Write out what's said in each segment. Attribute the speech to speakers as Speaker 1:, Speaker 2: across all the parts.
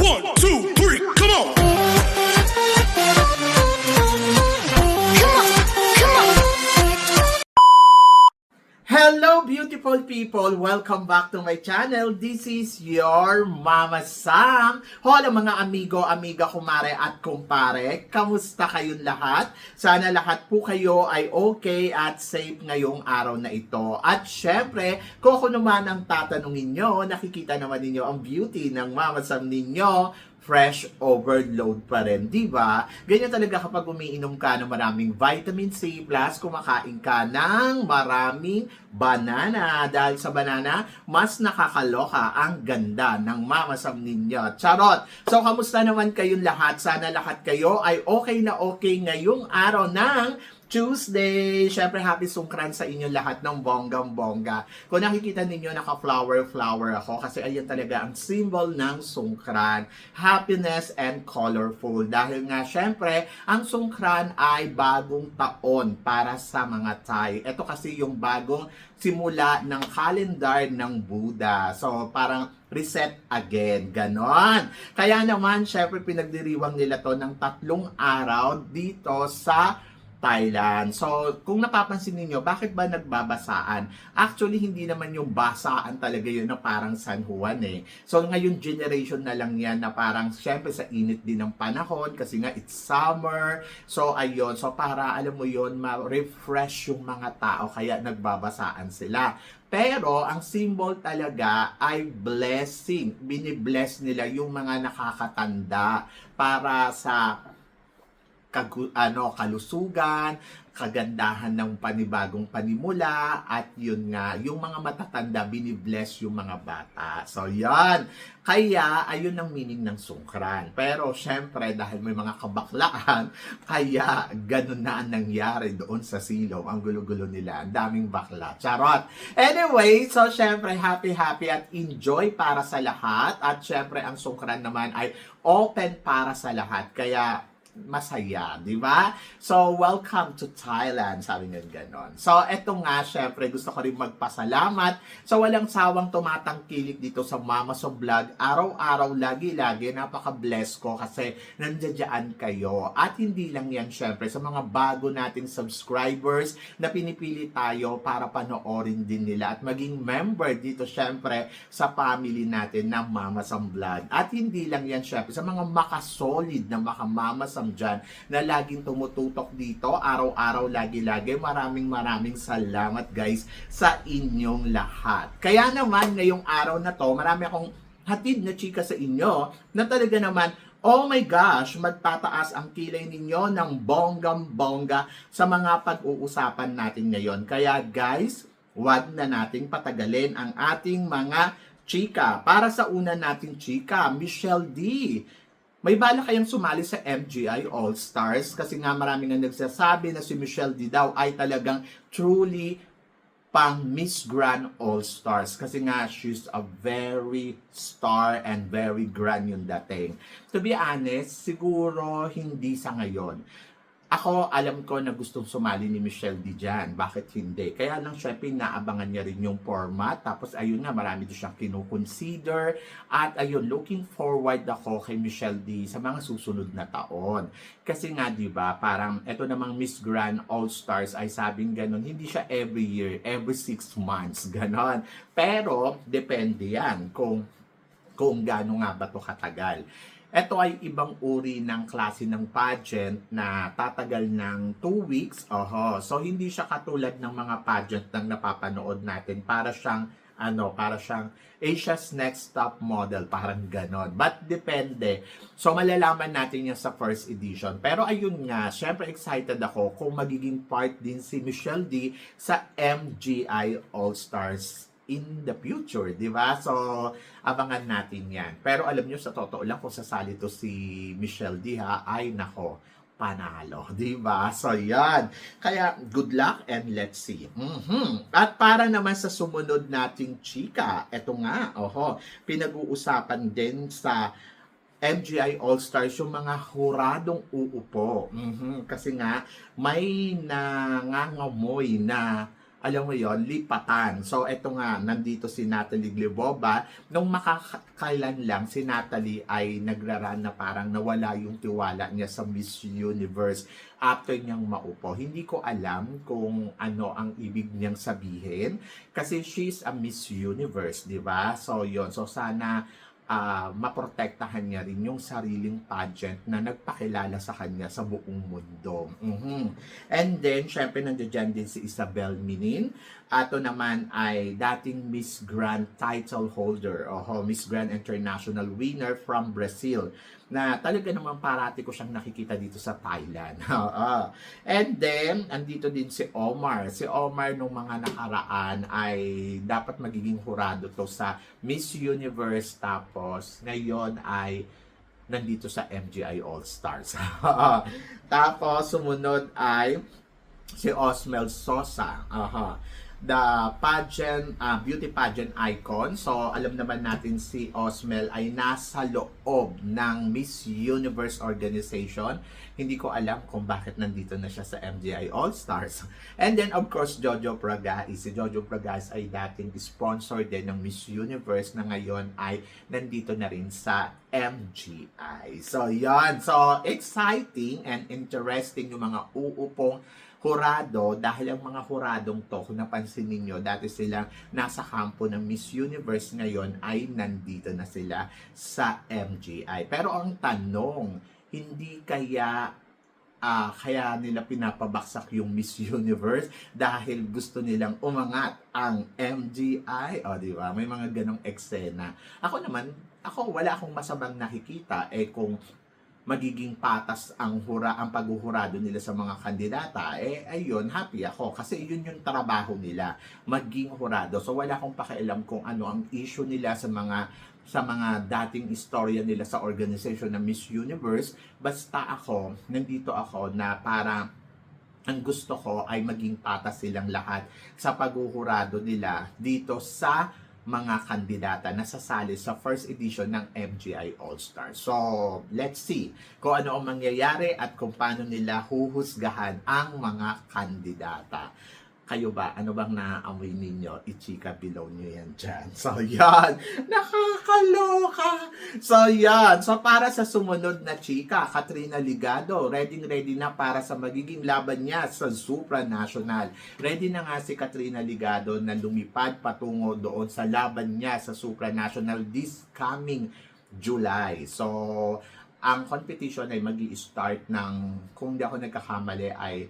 Speaker 1: 1, 2, 3, come on!
Speaker 2: Hello beautiful people! Welcome back to my channel. This is your Mama Sam. Hola mga amigo, amiga, kumare at kumpare. Kamusta kayong lahat? Sana lahat po kayo ay okay at safe ngayong araw na ito. At syempre, kung ako naman ang tatanungin nyo, nakikita naman ninyo ang beauty ng Mama Sam ninyo. Fresh overload pa rin, di ba? Ganyan talaga kapag umiinom ka ng maraming vitamin C plus kumakain ka ng maraming banana. Dahil sa banana, mas nakakaloka ang ganda ng Mama Sam ninyo. Charot! So, kamusta naman kayong lahat? Sana lahat kayo ay okay na okay ngayong araw ng Tuesday. Syempre, happy sungkran sa inyo lahat ng bonggang-bongga. Kung nakikita ninyo, naka-flower ako kasi ayan talaga ang symbol ng sungkran. Happiness and colorful. Dahil nga, syempre, ang sungkran ay bagong taon para sa mga Thai. Ito kasi yung bagong simula ng calendar ng Buddha. So, parang reset again. Ganon. Kaya naman, syempre, pinagdiriwang nila to ng 3 araw dito sa Thailand. So, kung napapansin niyo, bakit ba nagbabasaan? Actually, hindi naman yung basaan talaga yun na parang San Juan eh. So, ngayon generation na lang yan na parang syempre sa init din ng panahon kasi nga it's summer. So, ayun. So, para alam mo yun, ma-refresh yung mga tao kaya nagbabasaan sila. Pero, ang symbol talaga ay blessing. Binibless nila yung mga nakakatanda para sa kalusugan, kagandahan ng panibagong panimula, at yun nga, yung mga matatanda, binibless yung mga bata. So, yan. Kaya, ayun ang meaning ng sungkran. Pero, syempre, dahil may mga kabaklaan, kaya ganun na ang nangyari doon sa silong. Ang gulo-gulo nila. Ang daming bakla. Charot! Anyway, so, syempre, happy at enjoy para sa lahat. At, syempre, ang sungkran naman ay open para sa lahat. Kaya, masaya, di ba? So, welcome to Thailand, sabi nga ganon. So, eto nga, syempre, gusto ko rin magpasalamat sa walang sawang tumatangkilik dito sa Mama Sam Vlog. Araw-araw, lagi-lagi, napaka-bless ko kasi nandiyan kayo. At hindi lang yan, syempre, sa mga bago nating subscribers na pinipili tayo para panoorin din nila at maging member dito, syempre, sa family natin ng Mama Sam Vlog. At hindi lang yan, syempre, sa mga makasolid na Mama Sam dyan na laging tumututok dito araw-araw, lagi-lagi. Maraming salamat guys sa inyong lahat. Kaya naman ngayong araw na to, marami akong hatid na chika sa inyo na talaga naman, oh my gosh, magtataas ang kilay ninyo ng bonggang-bongga sa mga pag-uusapan natin ngayon. Kaya guys, wag na nating patagalin ang ating mga chika. Para sa una nating chika, Michelle D. May bala kayang sumali sa MGI All-Stars kasi nga marami nga nagsasabi na si Michelle D daw ay talagang truly pang Miss Grand All-Stars kasi nga she's a very star and very grand yung dating. To be honest, siguro hindi sa ngayon. Ako, alam ko na gustong sumali ni Michelle D dyan. Bakit hindi? Kaya lang, syempre, naabangan niya rin yung format. Tapos, ayun nga, marami din siyang kinukonsider. At ayun, looking forward ako kay Michelle D sa mga susunod na taon. Kasi nga, di ba, parang ito namang Miss Grand All-Stars ay sabing ganun. Hindi siya every year, every 6 months, ganon. Pero, depende yan kung gaano nga ba ito katagal. Ito ay ibang uri ng klase ng pageant na tatagal ng 2 weeks. So, hindi siya katulad ng mga pageant na napapanood natin. Para siyang Asia's Next Top Model. Parang ganon. But depende. So, malalaman natin yan sa first edition. Pero ayun nga, syempre excited ako kung magiging part din si Michelle D sa MGI All-Stars in the future, di ba? So, abangan natin yan. Pero alam nyo, sa totoo lang, kung sasali to si Michelle D, ay nako, panalo, di ba? So, yan. Kaya, good luck and let's see. At para naman sa sumunod nating chika, eto nga, pinag-uusapan din sa MGI All-Stars yung mga huradong uupo. Kasi nga, may nangangamoy na alam mo yon, lipatan. So, eto nga, nandito si Natalie Glebova. Nung makakailan lang, si Natalie ay nagraran na parang nawala yung tiwala niya sa Miss Universe after niyang maupo. Hindi ko alam kung ano ang ibig niyang sabihin kasi she's a Miss Universe, di ba? So, yon. So, sana maprotektahan niya rin yung sariling pageant na nagpakilala sa kanya sa buong mundo. And then, syempre, nandiyan din si Isabel Minin. Ato naman ay dating Miss Grand title holder, Miss Grand International winner from Brazil, na talaga naman parati ko siyang nakikita dito sa Thailand. And then, andito din si Omar. Si Omar nung mga nakaraan ay dapat magiging hurado to sa Miss Universe, tapos ngayon ay nandito sa MGI All-Stars. Tapos, sumunod ay si Osmel Sosa. The pageant, beauty pageant icon. So, alam naman natin si Osmel ay nasa loob ng Miss Universe organization. Hindi ko alam kung bakit nandito na siya sa MGI All-Stars. And then, of course, Jojo Pragais. Si Jojo Pragais ay dating sponsor din ng Miss Universe na ngayon ay nandito na rin sa MGI. So, yan. So, exciting and interesting yung mga uupong hurado, dahil ang mga huradong to, kung napansin ninyo, dati silang nasa kampo ng Miss Universe, ngayon ay nandito na sila sa MGI. Pero ang tanong, hindi kaya nila pinapabaksak yung Miss Universe dahil gusto nilang umangat ang MGI? O, di ba? May mga ganong eksena. Wala akong masamang nakikita kung magiging patas ang paghuhurado nila sa mga kandidata, ayun, happy ako. Kasi yun yung trabaho nila, maging hurado. So, wala akong pakialam kung ano ang issue nila sa mga dating istorya nila sa organization ng Miss Universe. Basta nandito ako na para ang gusto ko ay maging patas silang lahat sa paghuhurado nila dito sa mga kandidata na sasali sa first edition ng MGI All-Stars. So, let's see kung ano ang mangyayari at kung paano nila huhusgahan ang mga kandidata. Kayo ba? Ano bang naaamoy ninyo? I-chika below nyo yan dyan. So, yan. Nakakaloka. So, yan. So, para sa sumunod na chika, Katrina Ligado, ready na para sa magiging laban niya sa supranational. Ready na nga si Katrina Ligado na lumipad patungo doon sa laban niya sa supranational this coming July. So, ang competition ay magi-start ng, kung di ako nagkakamali, ay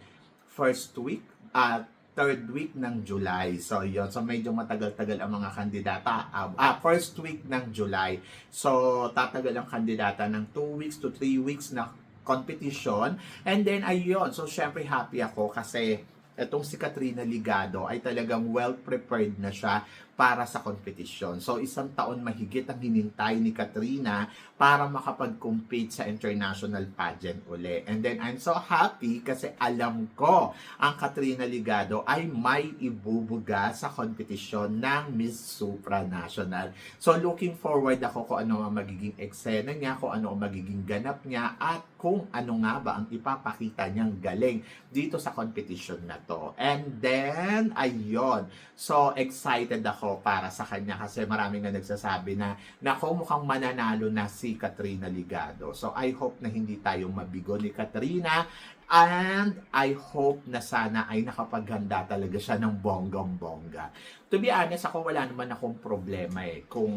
Speaker 2: first week at third week ng July. So, yun. So, medyo matagal-tagal ang mga kandidata. First week ng July. So, tatagal ang kandidata ng 2 weeks to 3 weeks na competition. And then, ayun. So, syempre happy ako kasi etong si Katrina Ligado ay talagang well-prepared na siya para sa competition. So, 1 taon mahigit ang hinintay ni Katrina para makapag-compete sa international pageant uli. And then, I'm so happy kasi alam ko ang Katrina Ligado ay may ibubuga sa competition ng Miss Supranational. So, looking forward ako kung ano ang magiging eksena niya, kung ano ang magiging ganap niya, at kung ano nga ba ang ipapakita niyang galing dito sa competition na to. And then, ayun. So, excited ako para sa kanya kasi maraming na nagsasabi na mukhang mananalo na si Katrina Ligado. So, I hope na hindi tayo mabigo ni Katrina, and I hope na sana ay nakapaghanda talaga siya ng bonggang-bongga. To be honest, wala naman akong problema kung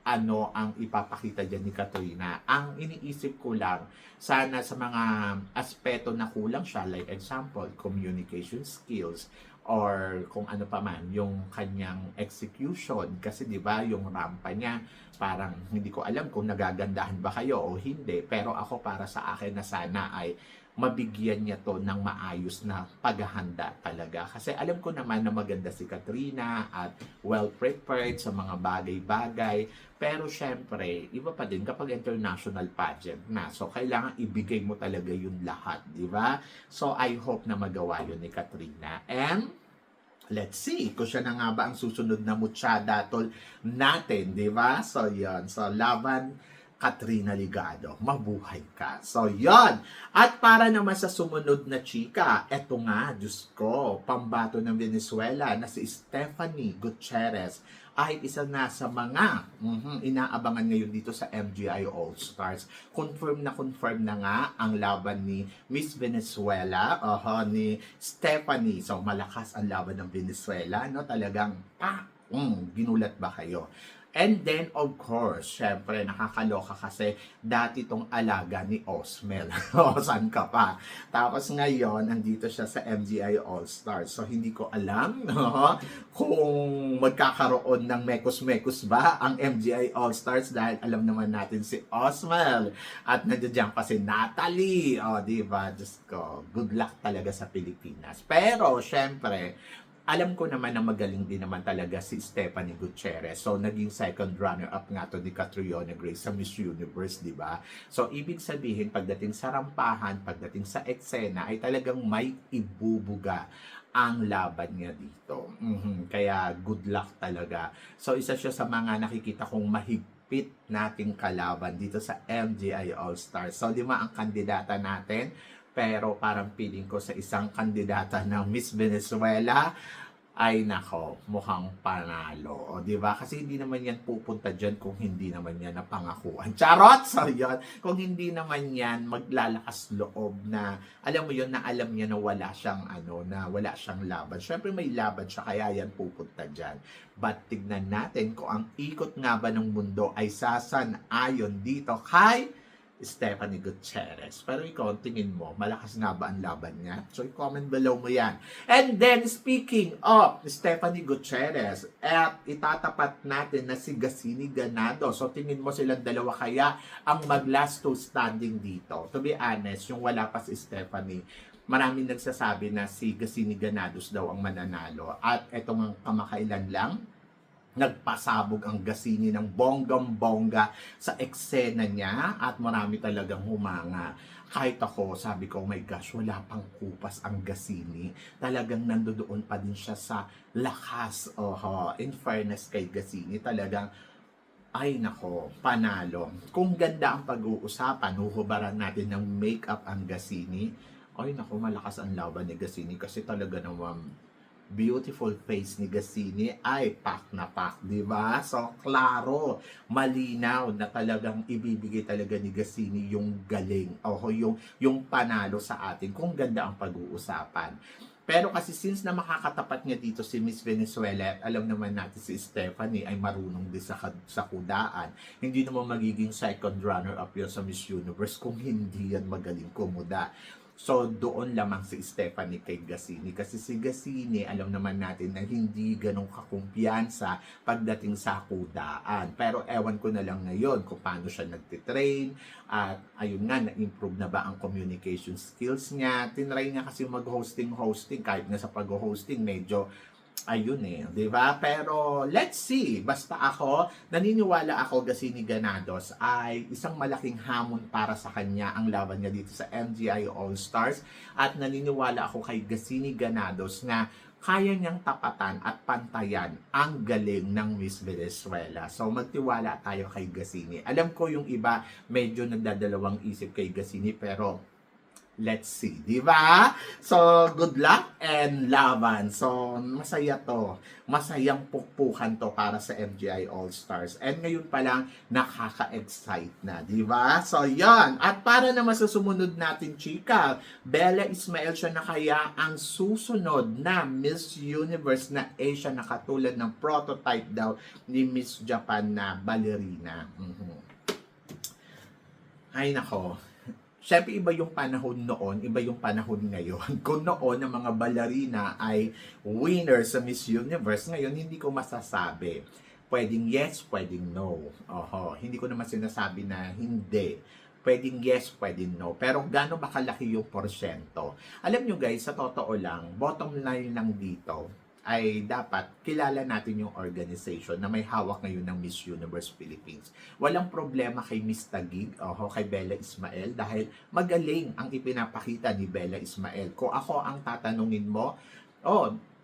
Speaker 2: ano ang ipapakita dyan ni Katrina. Ang iniisip ko lang, sana sa mga aspeto na kulang siya, like example, communication skills, or kung ano pa man, yung kanyang execution. Kasi di ba yung rampa niya, parang hindi ko alam kung nagagandahan ba kayo o hindi. Pero ako, para sa akin na sana ay mabigyan niya to ng maayos na paghahanda talaga. Kasi alam ko naman na maganda si Katrina at well-prepared sa mga bagay-bagay. Pero syempre, iba pa din kapag international pageant na. So, kailangan ibigay mo talaga yung lahat, di ba? So, I hope na magawa yun ni Katrina. And, let's see kung siya na nga ba ang susunod na mutsyada tol natin, di ba? So, yun. So, laban Katrina Ligado. Mabuhay ka. So, yon. At para naman sa sumunod na chika, eto nga, Diyos ko, pambato ng Venezuela na si Stephanie Gutierrez ay isa na sa mga inaabangan ngayon dito sa MGI All-Stars. Confirm na nga ang laban ni Miss Venezuela, ni Stephanie. So, malakas ang laban ng Venezuela, no? Talagang, ginulat ba kayo? And then, of course, syempre, nakakaloka kasi dati tong alaga ni Osmel. O, saan ka pa? Tapos ngayon, andito siya sa MGI All-Stars. So, hindi ko alam kung magkakaroon ng mekos-mekos ba ang MGI All-Stars dahil alam naman natin si Osmel. At nandiyan pa si Natalie. O, diba? Diyos ko, good luck talaga sa Pilipinas. Pero, syempre, alam ko naman na magaling din naman talaga si Stephanie Gutierrez. So, naging second runner-up nga to ni Catriona Gray sa Miss Universe, di ba? So, ibig sabihin, pagdating sa rampahan, pagdating sa eksena, ay talagang may ibubuga ang laban niya dito. Kaya, good luck talaga. So, isa siya sa mga nakikita kong mahigpit nating kalaban dito sa MGI All-Stars. So, 5 ang kandidata natin. Pero parang feeling ko sa isang kandidata ng Miss Venezuela, ay nako, mukhang panalo. O, diba? Kasi hindi naman yan pupunta dyan kung hindi naman yan napangakuan. Charot! So, yun. Kung hindi naman yan maglalakas loob na, alam mo yun, na alam niya na wala siyang, na wala siyang laban. Siyempre may laban siya, kaya yan pupunta dyan. But tignan natin kung ang ikot nga ba ng mundo ay sasan-ayon dito kay Stephanie Gutierrez. Pero ikaw, tingin mo, malakas nga ba ang laban niya? So, i-comment below mo yan. And then, speaking of Stephanie Gutierrez, itatapat natin na si Gassini Ganado. So, tingin mo silang dalawa kaya ang mag-last two standing dito. To be honest, yung wala pa si Stephanie, maraming nagsasabi na si Gassini Ganados daw ang mananalo. At etong kamakailan lang, nagpasabog ang Gassini ng bonggang-bongga sa eksena niya at marami talagang humanga. Kahit ako, sabi ko, oh my gosh, wala pang kupas ang Gassini. Talagang nandoon pa din siya sa lakas. In fairness kay Gassini, talagang ay nako, panalo. Kung ganda ang pag-uusapan, huhubaran natin ng make-up ang Gassini. Ay nako, malakas ang laban ni Gassini kasi talaga naman beautiful face ni Gassini ay pak na pak, di ba? So, klaro, malinaw na talagang ibibigay talaga ni Gassini yung galing o yung panalo sa atin kung ganda ang pag-uusapan. Pero kasi since na makakatapat niya dito si Miss Venezuela, alam naman natin si Stephanie ay marunong din sa kudaan. Hindi naman magiging second runner-up yun sa Miss Universe kung hindi yan magaling kumuda. So, doon lamang si Stephanie kay Gassini. Kasi si Gassini, alam naman natin na hindi ganong kakumpiyansa pagdating sa kudaan. Pero ewan ko na lang ngayon kung paano siya nagtitrain. At ayun nga, na-improve na ba ang communication skills niya. Tinry niya kasi mag-hosting. Kahit na sa pag-hosting, medyo ayun di ba? Pero let's see. Basta ako, naniniwala ako Gassini Ganados ay isang malaking hamon para sa kanya ang laban niya dito sa MGI All-Stars at naniniwala ako kay Gassini Ganados na kaya niyang tapatan at pantayan ang galing ng Miss Venezuela. So magtiwala tayo kay Gassini. Alam ko yung iba medyo nagdadalawang isip kay Gassini pero let's see, di ba? So, good luck and laban. So, masaya to. Masayang pukpukan to para sa MGI All-Stars. And ngayon pa lang, nakaka-excite na, di ba? So, yan. At para naman sa sumunod natin, chika, Bella Ismael siya na kaya ang susunod na Miss Universe na Asia na katulad ng prototype daw ni Miss Japan na ballerina. Ay, nako. Siyempre, iba yung panahon noon, iba yung panahon ngayon. Kung noon, ang mga ballerina ay winner sa Miss Universe, ngayon hindi ko masasabi. Pwedeng yes, pwedeng no. Hindi ko naman sinasabi na hindi. Pwedeng yes, pwedeng no. Pero gaano ba kalaki yung porsyento? Alam nyo guys, sa totoo lang, bottom line lang dito, ay dapat kilala natin yung organization na may hawak ngayon ng Miss Universe Philippines. Walang problema kay Miss Taguig o kay Bella Ismael dahil magaling ang ipinapakita ni Bella Ismael. Kung ako ang tatanungin mo,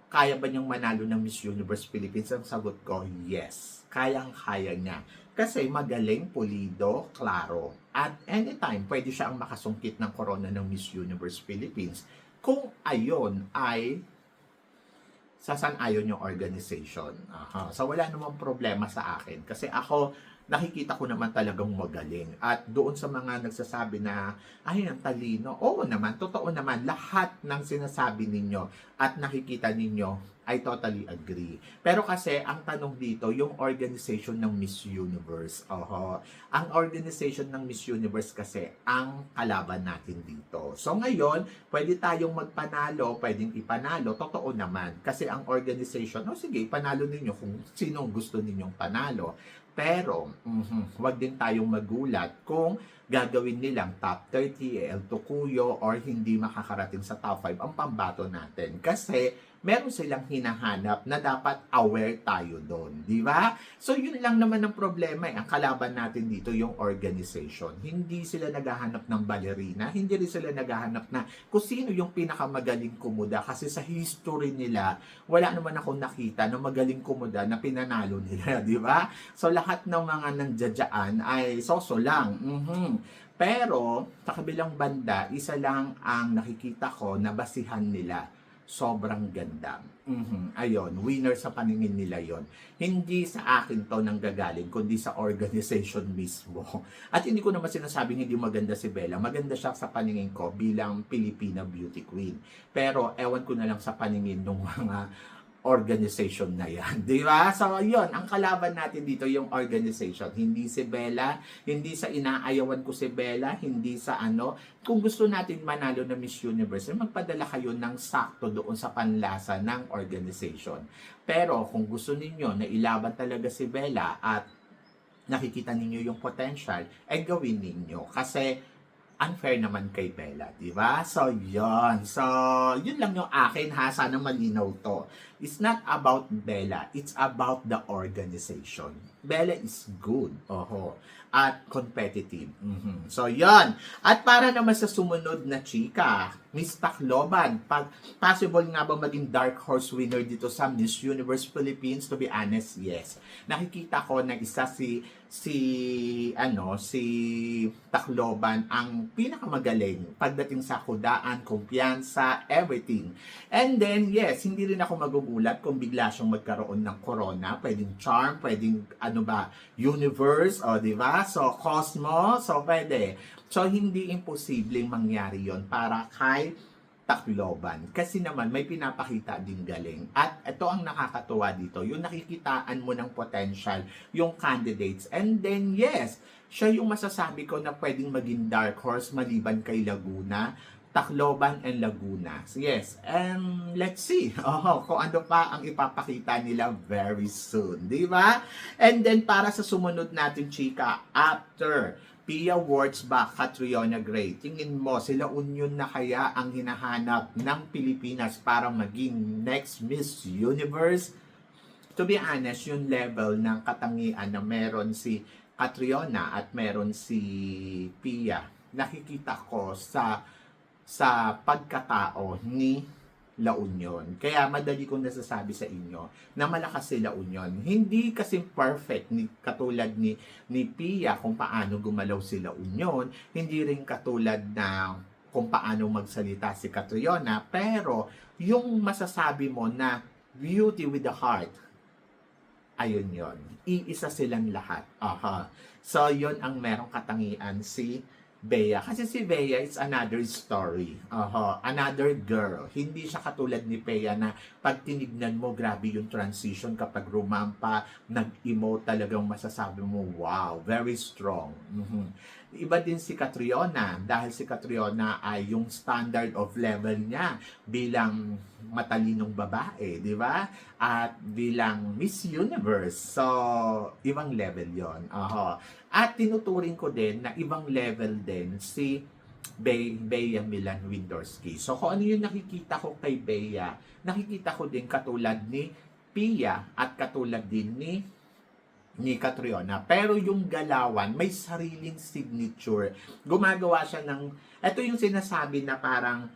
Speaker 2: kaya ba niyang manalo ng Miss Universe Philippines? Ang sagot ko, yes. Kayang-kaya niya. Kasi magaling, pulido, klaro. At anytime, pwede siya ang makasungkit ng corona ng Miss Universe Philippines. Kung ayon ay sasang-ayon yung organization. Aha. So wala namang problema sa akin. Kasi ako, nakikita ko naman talagang magaling. At doon sa mga nagsasabi na, ay, ang talino. Oo naman, totoo naman. Lahat ng sinasabi ninyo at nakikita ninyo, I totally agree. Pero kasi, ang tanong dito, yung organization ng Miss Universe. Oho. Ang organization ng Miss Universe kasi, ang kalaban natin dito. So ngayon, pwede tayong magpanalo, pwedeng ipanalo. Totoo naman. Kasi ang organization, sige, panalo ninyo kung sino gusto ninyong panalo. Pero, wag din tayong magulat kung gagawin nilang top 30, El Tocuyo, or hindi makakarating sa top 5 ang pambato natin. Kasi, meron silang hinahanap na dapat aware tayo doon. Di ba? So, yun lang naman ang problema. Ang kalaban natin dito, yung organization. Hindi sila naghahanap ng ballerina. Hindi rin sila naghahanap na kung sino yung pinakamagaling kumuda. Kasi sa history nila, wala naman akong nakita na magaling kumuda na pinanalo nila. Di ba? So, lahat ng mga nandiyadyaan ay soso lang. Pero, sa kabilang banda, isa lang ang nakikita ko na basihan nila. Sobrang ganda. Ayun, winner sa paningin nila yon. Hindi sa akin to nanggagaling, kundi sa organization mismo. At hindi ko naman sinasabing hindi maganda si Bella. Maganda siya sa paningin ko bilang Filipina beauty queen. Pero ewan ko na lang sa paningin ng mga organization na yan. Di ba? So, yun, ang kalaban natin dito yung organization. Hindi si Bella, hindi sa inaayawan ko si Bella, hindi sa ano. Kung gusto natin manalo na Miss Universe, magpadala kayo ng sakto doon sa panlasa ng organization. Pero, kung gusto ninyo na ilaban talaga si Bella at nakikita ninyo yung potential, ay gawin ninyo. Kasi, unfair naman kay Bella, di ba? So, yun. So, yun lang yung akin ha. Sana malinaw to. It's not about Bella. It's about the organization. Bella is good. Oho. At competitive. So, yun. At para naman sa sumunod na chika, Miss Tacloban, possible nga ba maging dark horse winner dito sa Miss Universe Philippines? To be honest, yes. Nakikita ko na isa si Tacloban ang pinakamagaling pagdating sa kudaan, kumpiyansa, everything. And then, yes, hindi rin ako magugulat kung bigla siyang magkaroon ng corona. Pwedeng charm, pwedeng universe, o di ba? So, cosmos, so pwede. So, hindi imposibleng mangyari yon para kay Tacloban. Kasi naman, may pinapakita din galing. At ito ang nakakatuwa dito. Yung nakikitaan mo ng potential, yung candidates. And then, yes, siya yung masasabi ko na pwedeng maging dark horse maliban kay Laguna, Tacloban and Laguna. Yes, and let's see kung ano pa ang ipapakita nila very soon. Di ba? And then, para sa sumunod natin, chika, after Pia Wurtzbach, Catriona Gray, tingin mo, sila Union na kaya ang hinahanap ng Pilipinas para maging next Miss Universe? To be honest, yung level ng katangian na meron si Catriona at meron si Pia, nakikita ko sa pagkatao ni La Union. Kaya madali kong nasasabi sa inyo na malakas si La Union. Hindi kasi perfect katulad ni Pia kung paano gumalaw si La Union. Hindi rin katulad na kung paano magsalita si Catriona. Pero yung masasabi mo na beauty with the heart, ayun yon. Iisa silang lahat. So, yon ang merong katangian si Bea. Kasi si Bea is another story. Another girl. Hindi siya katulad ni Bea na pag tinignan mo, grabe yung transition kapag rumampa, nag-emote, talagang masasabi mo, wow, very strong. Iba din si Catriona dahil si Catriona ay yung standard of level niya bilang matalinong babae, di ba? At bilang Miss Universe. So, ibang level yon. At tinuturing ko din na ibang level din si Bea Milan Windorski. So, kung ano yung nakikita ko kay Bea, nakikita ko din katulad ni Pia at katulad din ni Catriona. Pero yung galawan, may sariling signature. Gumagawa siya ng, ito yung sinasabi na parang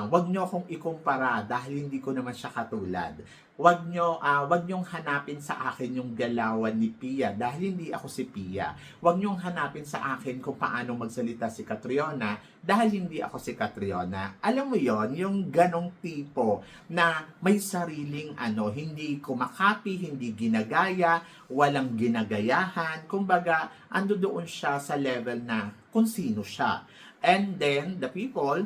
Speaker 2: wag nyo akong ikumpara dahil hindi ko naman siya katulad. Wag nyong hanapin sa akin yung galawan ni Pia dahil hindi ako si Pia. Wag nyong hanapin sa akin kung paano magsalita si Catriona dahil hindi ako si Catriona. Alam mo yon, yung ganong tipo na may sariling hindi kumakapi, hindi ginagaya, walang ginagayahan. Kumbaga, ando doon siya sa level na kung sino siya. And then, the people,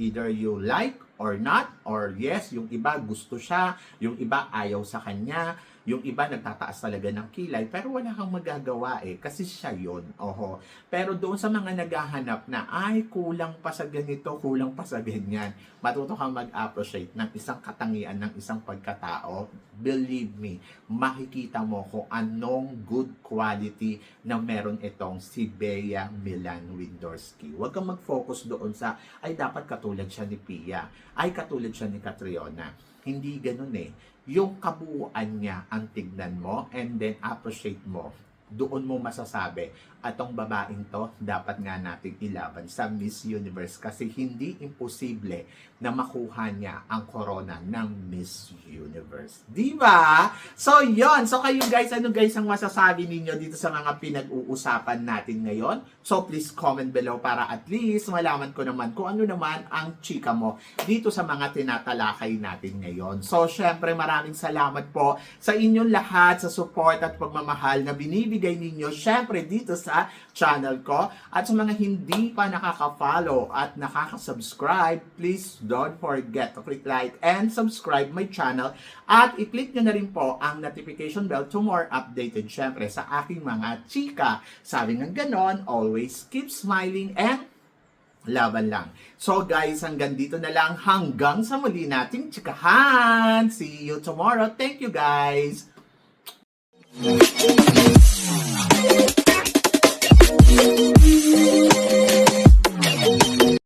Speaker 2: either you like or not, or yes, yung iba gusto siya, yung iba ayaw sa kanya, yung iba nagtataas talaga ng kilay, pero wala kang magagawa kasi siya yun. Oho. Pero doon sa mga naghahanap na, ay, kulang pa sa ganito, kulang pa sa ganyan, matuto kang mag-appreciate ng isang katangian, ng isang pagkatao. Believe me, makikita mo kung anong good quality na meron itong si Bea Milan Windorski. Huwag kang mag-focus doon sa, ay, dapat katulad siya ni Pia, ay, katulad siya ni Catriona. Hindi ganun yung kabuuan niya ang tignan mo and then appreciate mo. Doon mo masasabi, atong babaeng to, dapat nga natin ilaban sa Miss Universe kasi hindi imposible na makuha niya ang corona ng Miss Universe. Diba? So, yon. So, kayo guys, ano guys ang masasabi ninyo dito sa mga pinag-uusapan natin ngayon? So, please comment below para at least malaman ko naman kung ano naman ang chika mo dito sa mga tinatalakay natin ngayon. So, syempre, maraming salamat po sa inyong lahat sa support at pagmamahal na binibigay ninyo, syempre, dito sa channel ko. At sa mga hindi pa nakaka-follow at nakaka-subscribe, please don't forget to click like and subscribe my channel. At i-click nyo na rin po ang notification bell to more updated, syempre, sa aking mga chika. Sabi nga ganon, always keep smiling and laban lang. So guys, hanggang dito na lang. Hanggang sa muli nating chikahan. See you tomorrow. Thank you guys.